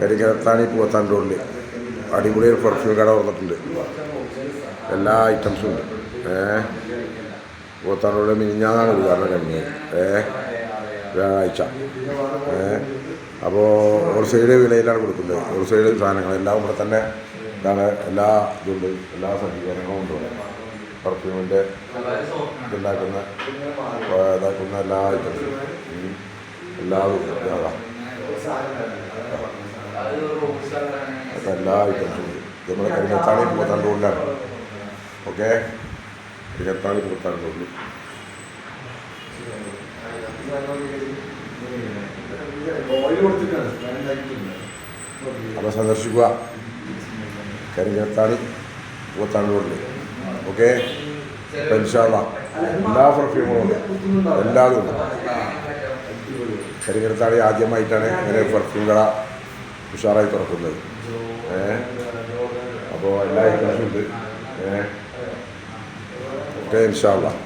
കരിങ്കരത്താണി പൂവത്താൻ റോഡിൽ അടിപൊളി ഒരു പെർഫ്യൂം കട തുറന്നിട്ടുണ്ട്. എല്ലാ ഐറ്റംസും ഉണ്ട്. പൂവത്താൻ റോഡിൽ മിനിഞ്ഞാന്നാണ് ഉദ്ഘാടനം കഴിഞ്ഞത്. വ്യാഴാഴ്ച. അപ്പോൾ ഹോൾസെയിൽ വിലയിലാണ് കൊടുക്കുന്നത്. ഹോൾസെയിൽ സാധനങ്ങൾ എല്ലാം ഇവിടെ തന്നെ ഇതാണ്. എല്ലാ ഇതുണ്ട്, എല്ലാ സജ്ജീകരണങ്ങളും ഉണ്ട്. പെർഫ്യൂമിൻ്റെ ഇതുണ്ടാക്കുന്ന ഇതാക്കുന്ന എല്ലാ ഐറ്റംസും എല്ലാതും ഇതാകാം. അപ്പം എല്ലാ ഐറ്റംസും ഉണ്ട്. നമ്മുടെ കരിങ്ങത്താണി പൂവത്താൻ റോഡിലാണ്. ഓക്കെ, കരിങ്ങത്താണി പൂവത്താൻ റോഡിൽ. അപ്പോൾ സന്ദർശിക്കുക കരിങ്ങത്താണി പൂവത്താൻ റോഡിൽ. ഓക്കെ, ഇൻഷാ അല്ലാഹ് എല്ലാ പെർഫ്യൂമുകളും ഉണ്ട്, എല്ലാതും ഉണ്ട്. കരിങ്ങത്താണി ആദ്യമായിട്ടാണ് ഇങ്ങനെ പെർഫ്യൂം കട ഉഷാറായി തുറക്കുന്നത്. അപ്പോൾ എല്ലാ ഐറ്റംസും ഉണ്ട്. ഓക്കെ, ഇൻഷാ അല്ലാഹ്.